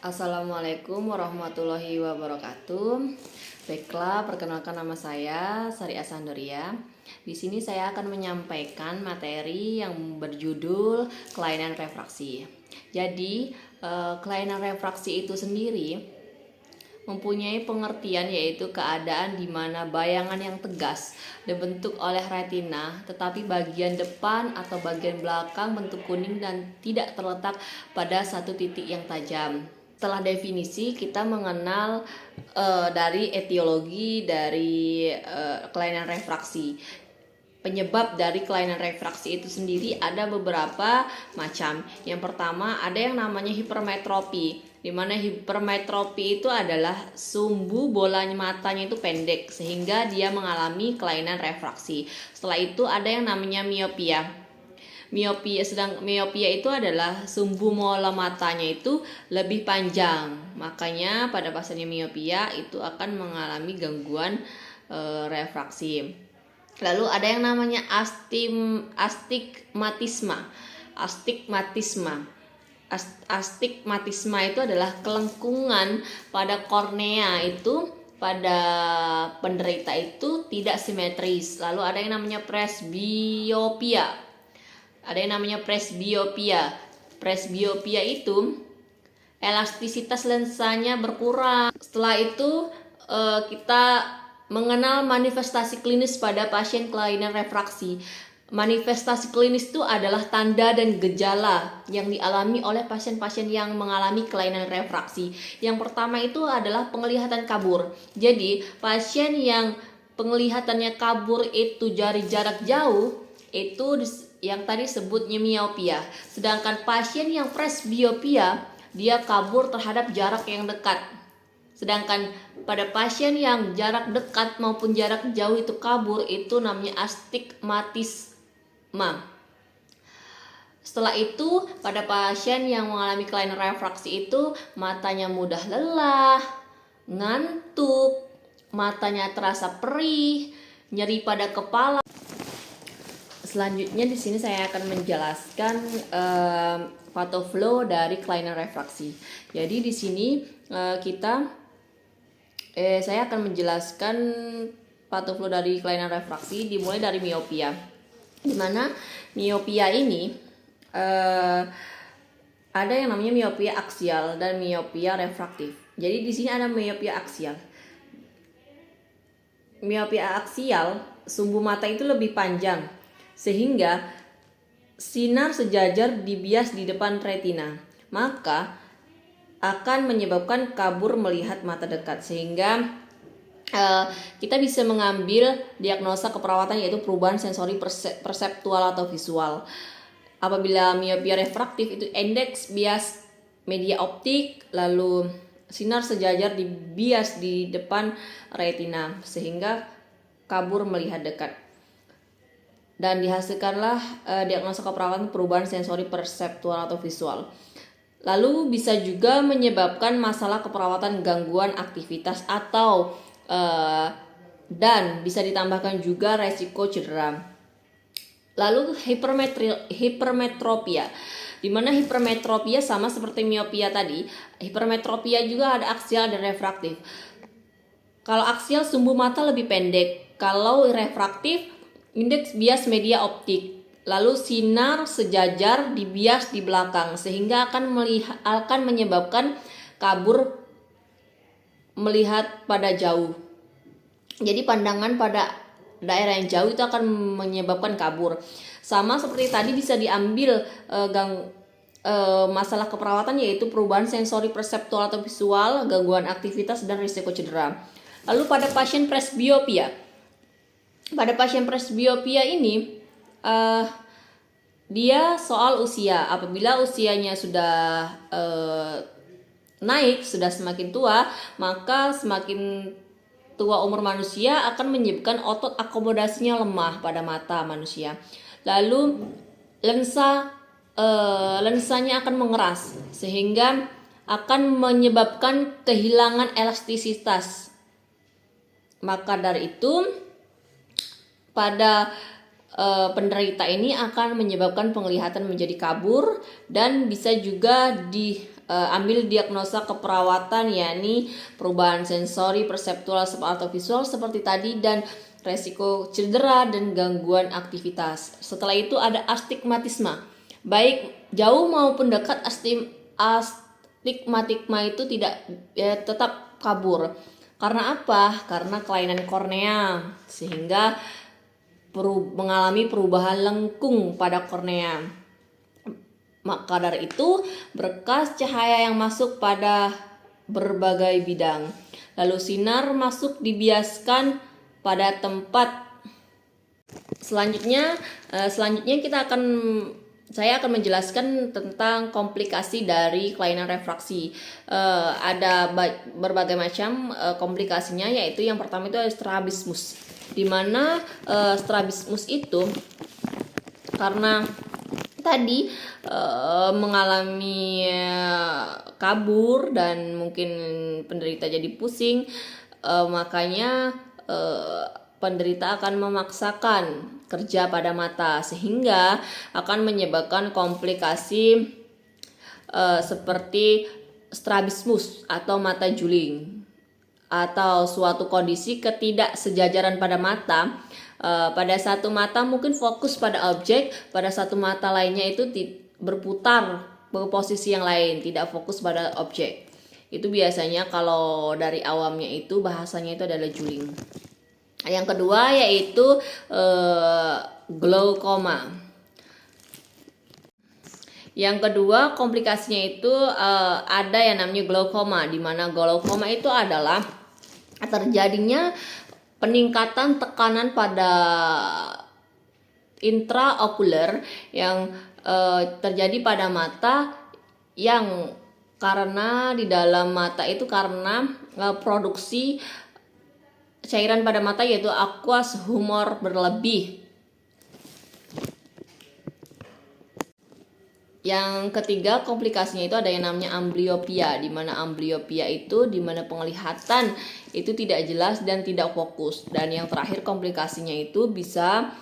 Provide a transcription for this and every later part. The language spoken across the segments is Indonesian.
Assalamualaikum warahmatullahi wabarakatuh. Baiklah, perkenalkan nama saya Sari Asandoria. Di sini saya akan menyampaikan materi yang berjudul kelainan refraksi. Jadi, kelainan refraksi itu sendiri mempunyai pengertian yaitu keadaan di mana bayangan yang tegas dibentuk oleh retina, tetapi bagian depan atau bagian belakang bentuk kuning dan tidak terletak pada satu titik yang tajam. Setelah definisi, kita mengenal dari etiologi dari kelainan refraksi. Penyebab dari kelainan refraksi itu sendiri ada beberapa macam. Yang pertama ada yang namanya hipermetropi, di mana hipermetropi itu adalah sumbu bola matanya itu pendek sehingga dia mengalami kelainan refraksi. Setelah itu ada yang namanya miopia. Miopia itu adalah sumbu bola matanya itu lebih panjang. Makanya pada pasiennya miopia itu akan mengalami gangguan refraksi. Lalu ada yang namanya astigmatisma. Astigmatisma itu adalah kelengkungan pada kornea itu pada penderita itu tidak simetris. Lalu ada yang namanya presbiopia. Presbiopia itu elastisitas lensanya berkurang. Setelah itu kita mengenal manifestasi klinis pada pasien kelainan refraksi. Manifestasi klinis itu adalah tanda dan gejala yang dialami oleh pasien-pasien yang mengalami kelainan refraksi. Yang pertama itu adalah penglihatan kabur. Jadi, pasien yang penglihatannya kabur itu dari jarak jauh itu yang tadi sebutnya miopia. Sedangkan pasien yang presbiopia dia kabur terhadap jarak yang dekat. Sedangkan pada pasien yang jarak dekat maupun jarak jauh itu kabur itu namanya astigmatisma. Setelah itu pada pasien yang mengalami kelainan refraksi itu matanya mudah lelah, ngantuk, matanya terasa perih, nyeri pada kepala. Selanjutnya di sini saya akan menjelaskan patoflow dari kelainan refraksi. Jadi di sini saya akan menjelaskan patoflow dari kelainan refraksi dimulai dari miopia. Di mana miopia ini ada yang namanya miopia aksial dan miopia refraktif. Jadi di sini ada miopia aksial. Miopia aksial, sumbu mata itu lebih panjang sehingga sinar sejajar dibias di depan retina. Maka akan menyebabkan kabur melihat mata dekat sehingga kita bisa mengambil diagnosa keperawatan yaitu perubahan sensori perseptual atau visual. Apabila miopia refraktif itu indeks bias media optik, lalu sinar sejajar dibias di depan retina sehingga kabur melihat dekat. Dan dihasilkanlah diagnosa keperawatan perubahan sensori perseptual atau visual. Lalu bisa juga menyebabkan masalah keperawatan gangguan aktivitas atau dan bisa ditambahkan juga resiko cedera. Lalu hipermetropia, di mana hipermetropia sama seperti miopia tadi. Hipermetropia juga ada aksial dan refraktif. Kalau aksial sumbu mata lebih pendek, kalau refraktif indeks bias media optik. Lalu sinar sejajar dibias di belakang sehingga akan menyebabkan kabur melihat pada jauh. Jadi pandangan pada daerah yang jauh itu akan menyebabkan kabur. Sama seperti tadi bisa diambil masalah keperawatan yaitu perubahan sensori perseptual atau visual, gangguan aktivitas dan risiko cedera. Lalu pada pasien presbiopia. Pada pasien presbiopia ini dia soal usia. Apabila usianya sudah naik, sudah semakin tua, maka semakin tua umur manusia akan menyebabkan otot akomodasinya lemah pada mata manusia. Lalu lensanya akan mengeras sehingga akan menyebabkan kehilangan elastisitas. Maka dari itu pada penderita ini akan menyebabkan penglihatan menjadi kabur dan bisa juga ambil diagnosa keperawatan, yakni perubahan sensori, perseptual, atau visual seperti tadi, dan resiko cedera dan gangguan aktivitas. Setelah itu ada astigmatisme, baik jauh maupun dekat. Astigmatisme itu tetap kabur. Karena apa? Karena kelainan kornea, sehingga mengalami perubahan lengkung pada kornea. Maka dari itu, berkas cahaya yang masuk pada berbagai bidang. Lalu sinar masuk dibiaskan pada tempat. Selanjutnya saya akan menjelaskan tentang komplikasi dari kelainan refraksi. Ada berbagai macam komplikasinya, yaitu yang pertama itu strabismus, di mana strabismus itu karena tadi mengalami kabur dan mungkin penderita jadi pusing, makanya penderita akan memaksakan kerja pada mata, sehingga akan menyebabkan komplikasi seperti strabismus atau mata juling, atau suatu kondisi ketidaksejajaran pada mata. Pada satu mata mungkin fokus pada objek, pada satu mata lainnya itu berputar ke posisi yang lain, tidak fokus pada objek. Itu biasanya kalau dari awamnya itu bahasanya itu adalah juling. Yang kedua yaitu glaukoma. Yang kedua komplikasinya itu ada yang namanya glaukoma, di mana glaukoma itu adalah terjadinya peningkatan tekanan pada intraokuler yang terjadi pada mata, yang karena di dalam mata itu karena produksi cairan pada mata, yaitu aqueous humor berlebih. Yang ketiga komplikasinya itu ada yang namanya amblyopia, di mana amblyopia itu di mana penglihatan itu tidak jelas dan tidak fokus. Dan yang terakhir komplikasinya itu bisa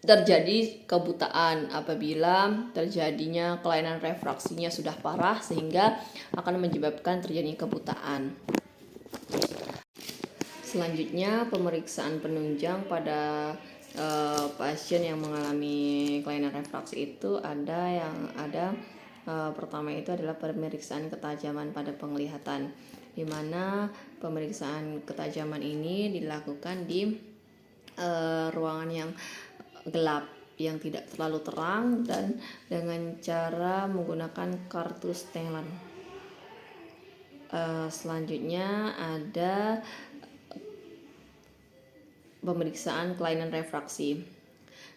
terjadi kebutaan apabila terjadinya kelainan refraksinya sudah parah, sehingga akan menyebabkan terjadinya kebutaan. Selanjutnya pemeriksaan penunjang pada pasien yang mengalami kelainan refraksi itu pertama itu adalah pemeriksaan ketajaman pada penglihatan, di mana pemeriksaan ketajaman ini dilakukan di ruangan yang gelap, yang tidak terlalu terang, dan dengan cara menggunakan kartu Snellen. Selanjutnya ada pemeriksaan kelainan refraksi,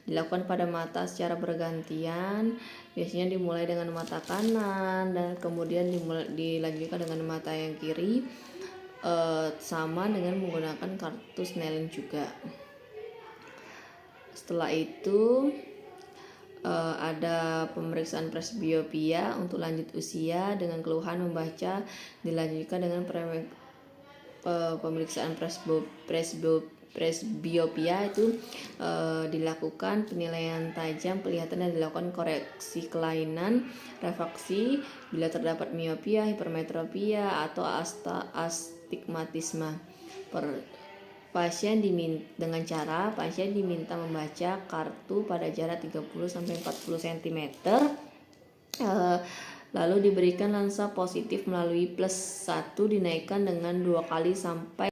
dilakukan pada mata secara bergantian, biasanya dimulai dengan mata kanan dan kemudian dilanjutkan dengan mata yang kiri, sama dengan menggunakan kartu Snellen juga. Setelah itu ada pemeriksaan presbiopia untuk lanjut usia dengan keluhan membaca, dilanjutkan dengan pemeriksaan presbiopia itu dilakukan penilaian tajam penglihatan dan dilakukan koreksi kelainan refraksi bila terdapat miopia, hipermetropia, atau astigmatisme. Pasien diminta membaca kartu pada jarak 30-40 cm, lalu diberikan lensa positif melalui +1 dinaikkan dengan 2 kali sampai.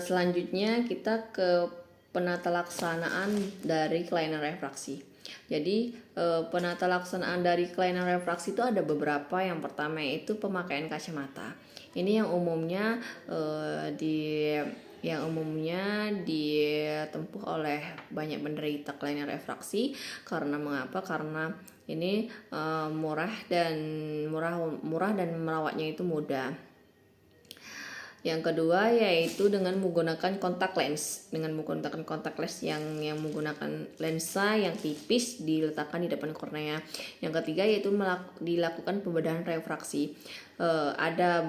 Selanjutnya kita ke penata laksanaan dari kelainan refraksi. Jadi penata laksanaan dari kelainan refraksi itu ada beberapa. Yang pertama itu pemakaian kacamata. Ini yang umumnya ditempuh oleh banyak penderita kelainan refraksi. Karena mengapa? Karena ini murah dan merawatnya itu mudah. Yang kedua yaitu dengan menggunakan kontak lens. Dengan menggunakan kontak lens yang menggunakan lensa yang tipis diletakkan di depan kornea. Yang ketiga yaitu dilakukan pembedahan refraksi. Ada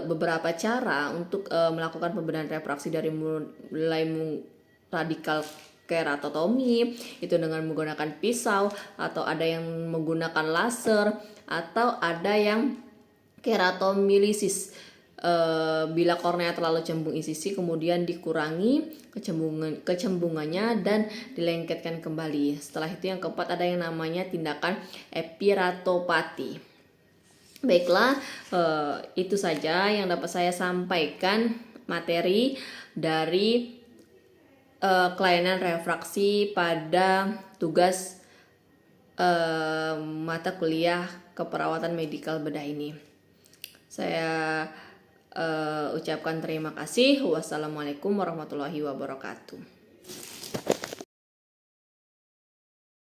beberapa cara untuk melakukan pembedahan refraksi, dari mulai radikal keratotomi itu dengan menggunakan pisau, atau ada yang menggunakan laser, atau ada yang keratomilisis. Bila kornea terlalu cembung sisi kemudian dikurangi kecembungannya dan dilengketkan kembali. Setelah itu yang keempat ada yang namanya tindakan epiratopati. Baiklah, itu saja yang dapat saya sampaikan materi dari kelainan refraksi pada tugas mata kuliah keperawatan medikal bedah ini. Saya ucapkan terima kasih. Wassalamualaikum warahmatullahi wabarakatuh.